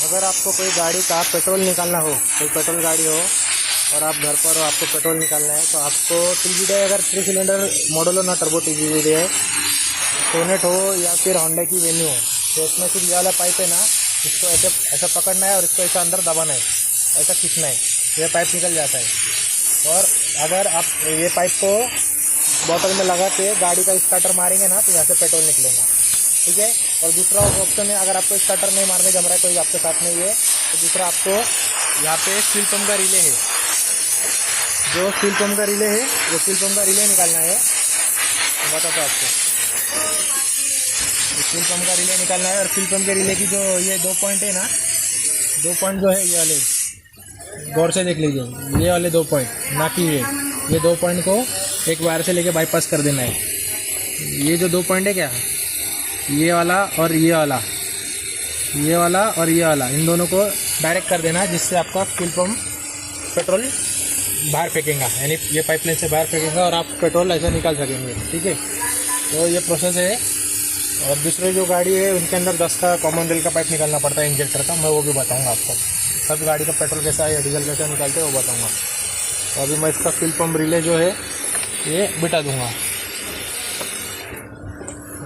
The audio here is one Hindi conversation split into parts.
अगर आपको कोई गाड़ी का पेट्रोल निकालना हो, कोई पेट्रोल गाड़ी हो और आप घर पर हो, आपको पेट्रोल निकालना है, तो आपको TGDI अगर 3 सिलेंडर मॉडल हो ना, टर्बो TGDI सोनेट हो या फिर होंडा की वेन्यू हो, तो उसमें सिर्फ ये वाला पाइप है ना, इसको ऐसे ऐसा पकड़ना है और इसको ऐसा अंदर दबाना है, ऐसा खींचना है, ये पाइप निकल जाता है। और अगर आप ये पाइप को बोतल में लगा के गाड़ी का स्टार्टर मारेंगे ना, तो यहाँ से पेट्रोल निकलेगा, ठीक है। और दूसरा ऑप्शन है, अगर आपको स्टार्टर नहीं मारने जम रहा है कोई आपके साथ में ये, तो दूसरा आपको यहाँ पे फ्यूल पंप का रिले है, जो फ्यूल पंप का रिले है वो फ्यूल पंप का रिले निकालना है। बताता आपको, फ्यूल पंप का रिले निकालना है। और फ्यूल पंप के रिले की जो ये 2 पॉइंट है ना, 2 पॉइंट जो है ये वाले, गौर से देख लीजिए, ये वाले 2 पॉइंट ना कि ये 2 पॉइंट को एक वायर से लेके बाईपास कर देना है। ये जो 2 पॉइंट है क्या, ये वाला और ये वाला, ये वाला और ये वाला, इन दोनों को डायरेक्ट कर देना, जिससे आपका फ्यूल पंप पेट्रोल बाहर फेंकेगा, यानी ये पाइपलाइन से बाहर फेंकेगा और आप पेट्रोल ऐसा निकाल सकेंगे, ठीक है। तो ये प्रोसेस है। और दूसरे जो गाड़ी है उनके अंदर 10 का कॉमन रेल का पाइप निकालना पड़ता है इंजेक्टर का, मैं वो भी बताऊंगा आपको। सब गाड़ी का पेट्रोल कैसा है या डीजल कैसा निकालते हैं वो बताऊंगा। तो अभी मैं इसका फ्यूल पंप रिले जो है ये बिठा दूंगा।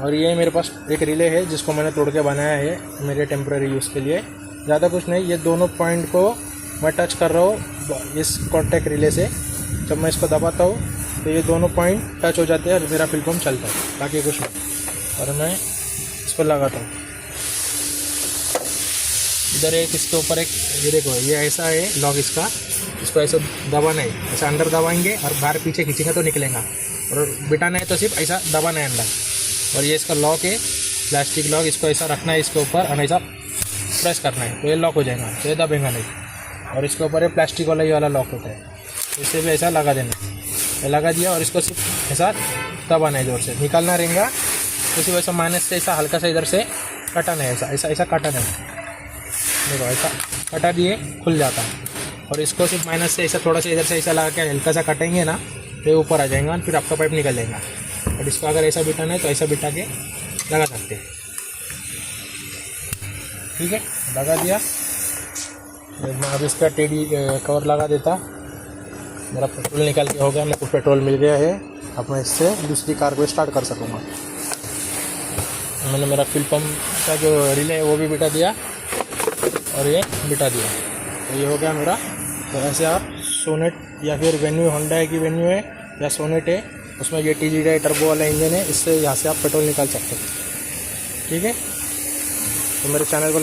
और ये मेरे पास एक रिले है जिसको मैंने तोड़ के बनाया है मेरे टेम्प्रेरी यूज़ के लिए, ज़्यादा कुछ नहीं। ये दोनों पॉइंट को मैं टच कर रहा हूँ इस कॉन्टैक्ट रिले से, जब मैं इसको दबाता हूँ तो ये दोनों पॉइंट टच हो जाते हैं और मेरा फ्यूल पंप चलता है, बाकी कुछ नहीं। और मैं इसको लगाता हूँ, इधर एक इसके ऊपर एक, ये देखो ये ऐसा है लॉक इसका, इसको ऐसे दबाना है, ऐसा अंदर दबाएंगे और बाहर पीछे खींचेंगे तो निकलेगा, और बिठाना है तो सिर्फ ऐसा दबाना है अंदर। और ये इसका लॉक है, प्लास्टिक लॉक, इसको ऐसा रखना है इसके ऊपर और ऐसा प्रेस करना है तो ये लॉक हो जाएगा, तो ये दबेगा नहीं। और इसके ऊपर ये प्लास्टिक वाला ये वाला लॉक होता है, इसे भी ऐसा लगा देना, ये लगा दिया और इसको सिर्फ ऐसा दबाना है, जोर से निकालना रहेगा। तो सिर्फ ऐसा माइनस से ऐसा हल्का सा इधर से कटाना है, ऐसा ऐसा ऐसा काटना है, देखो ऐसा कटा दिए खुल जाता है। और इसको सिर्फ माइनस से ऐसा थोड़ा सा इधर से ऐसा लगा के हल्का सा कटेंगे ना, तो ये ऊपर आ जाएगा और फिर आपका पाइप निकल जाएगा। और इसको अगर ऐसा बिठाना है तो ऐसा बिठा के लगा सकते हैं, ठीक है। लगा दिया, मैं अब इसका टेडी कवर लगा देता। मेरा पेट्रोल निकाल के हो गया, मेरे को पेट्रोल मिल गया है, अब मैं इससे दूसरी कार को स्टार्ट कर सकूँगा। मैंने मेरा फ्यूल पंप का जो रिले है वो भी बिठा दिया और ये बिठा दिया, तो ये हो गया मेरा। तो ऐसे आप सोनेट या फिर वेन्यू, होंडा की वेन्यू है या सोनेट है, उसमें ये TGDI टर्बो वाला इंजन है, इससे यहाँ से आप पेट्रोल निकाल सकते हैं, ठीक है। तो मेरे चैनल को